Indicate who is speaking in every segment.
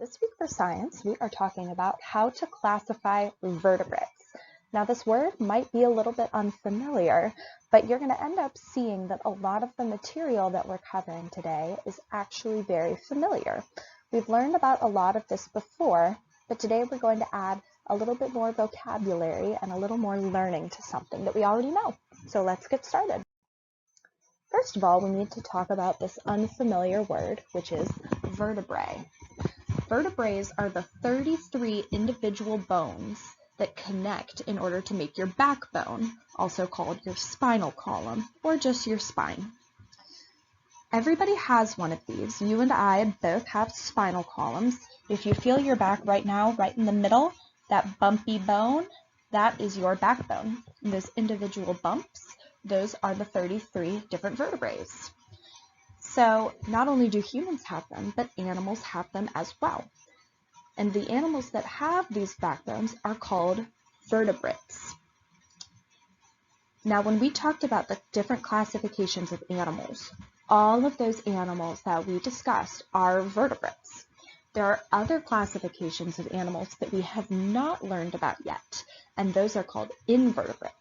Speaker 1: This week for science, we are talking about how to classify vertebrates. Now this word might be a little bit unfamiliar, but you're going to end up seeing that a lot of the material that we're covering today is actually very familiar. We've learned about a lot of this before, but today we're going to add a little bit more vocabulary and a little more learning to something that we already know. So let's get started. First of all, we need to talk about this unfamiliar word, which is vertebrae. Vertebrae are the 33 individual bones that connect in order to make your backbone, also called your spinal column, or just your spine. Everybody has one of these. You and I both have spinal columns. If you feel your back right now, right in the middle, that bumpy bone, that is your backbone. And those individual bumps, those are the 33 different vertebrae. So not only do humans have them, but animals have them as well. And the animals that have these backbones are called vertebrates. Now, when we talked about the different classifications of animals, all of those animals that we discussed are vertebrates. There are other classifications of animals that we have not learned about yet, and those are called invertebrates.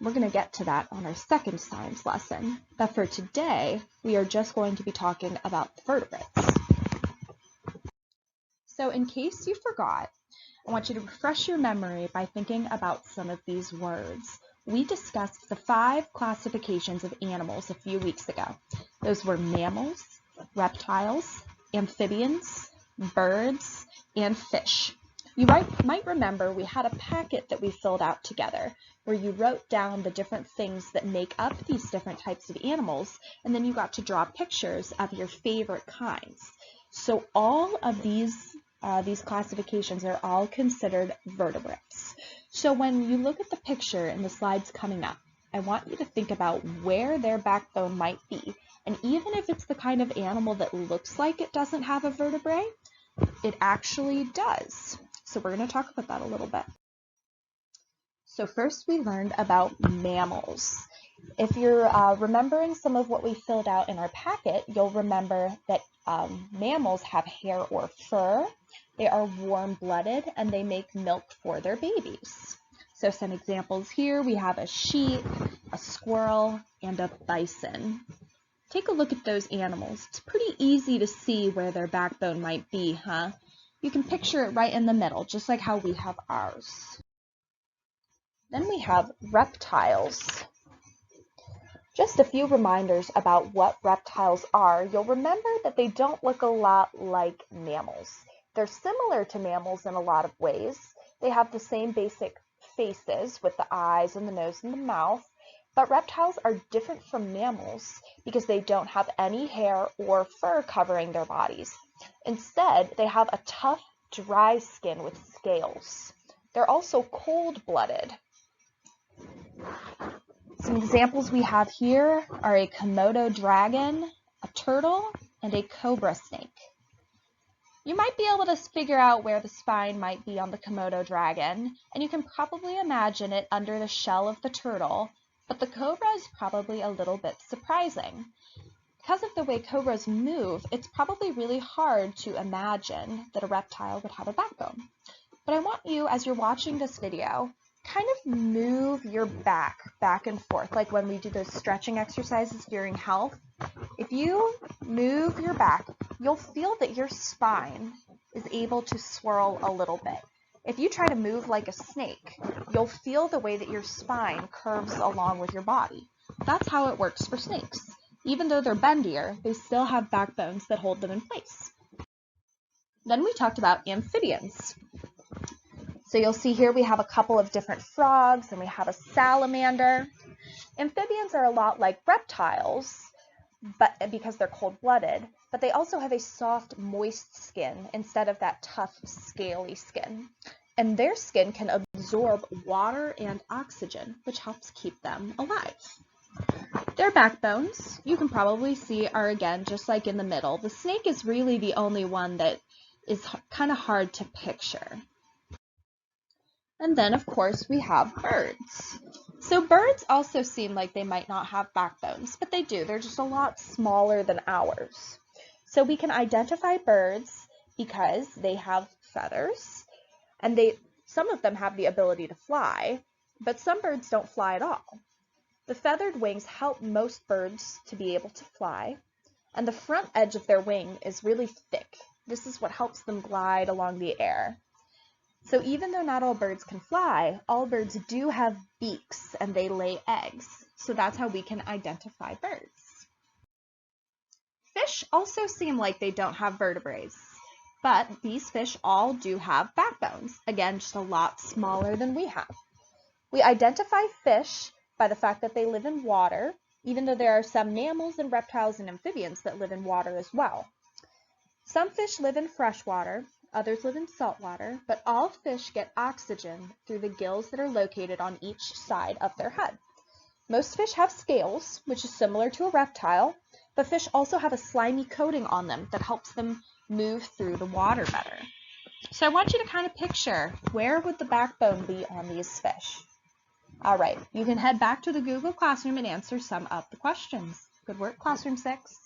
Speaker 1: We're going to get to that on our second science lesson, but for today, we are just going to be talking about the vertebrates. So in case you forgot, I want you to refresh your memory by thinking about some of these words. We discussed the 5 classifications of animals a few weeks ago. Those were mammals, reptiles, amphibians, birds, and fish. You might remember we had a packet that we filled out together where you wrote down the different things that make up these different types of animals, and then you got to draw pictures of your favorite kinds. So all of these classifications are all considered vertebrates. So when you look at the picture in the slides coming up, I want you to think about where their backbone might be. And even if it's the kind of animal that looks like it doesn't have a vertebrae, it actually does. So we're going to talk about that a little bit. So first we learned about mammals. If you're remembering some of what we filled out in our packet, you'll remember that mammals have hair or fur, they are warm-blooded, and they make milk for their babies. So some examples here, we have a sheep, a squirrel, and a bison. Take a look at those animals. It's pretty easy to see where their backbone might be, huh? You can picture it right in the middle, just like how we have ours. Then we have reptiles. Just a few reminders about what reptiles are. You'll remember that they don't look a lot like mammals. They're similar to mammals in a lot of ways. They have the same basic faces with the eyes and the nose and the mouth, but reptiles are different from mammals because they don't have any hair or fur covering their bodies. Instead, they have a tough, dry skin with scales. They're also cold-blooded. Some examples we have here are a Komodo dragon, a turtle, and a cobra snake. You might be able to figure out where the spine might be on the Komodo dragon, and you can probably imagine it under the shell of the turtle, but the cobra is probably a little bit surprising. Because of the way cobras move, it's probably really hard to imagine that a reptile would have a backbone. But I want you, as you're watching this video, kind of move your back and forth, like when we do those stretching exercises during health. If you move your back, you'll feel that your spine is able to swirl a little bit. If you try to move like a snake, you'll feel the way that your spine curves along with your body. That's how it works for snakes. Even though they're bendier, they still have backbones that hold them in place. Then we talked about amphibians. So you'll see here we have a couple of different frogs and we have a salamander. Amphibians are a lot like reptiles, but because they're cold-blooded, but they also have a soft, moist skin instead of that tough, scaly skin. And their skin can absorb water and oxygen, which helps keep them alive. Their backbones, you can probably see, are again just like in the middle. The snake is really the only one that is kind of hard to picture. And then, of course, we have birds. So birds also seem like they might not have backbones, but they do. They're just a lot smaller than ours. So we can identify birds because they have feathers, and some of them have the ability to fly, but some birds don't fly at all. The feathered wings help most birds to be able to fly, and the front edge of their wing is really thick. This is what helps them glide along the air. So even though not all birds can fly, all birds do have beaks and they lay eggs. So that's how we can identify birds. Fish also seem like they don't have vertebrae, but these fish all do have backbones. Again, just a lot smaller than we have. We identify fish by the fact that they live in water, even though there are some mammals and reptiles and amphibians that live in water as well. Some fish live in freshwater, others live in saltwater, but all fish get oxygen through the gills that are located on each side of their head. Most fish have scales, which is similar to a reptile, but fish also have a slimy coating on them that helps them move through the water better. So I want you to kind of picture, where would the backbone be on these fish? All right, you can head back to the Google Classroom and answer some of the questions. Good work, Classroom 6.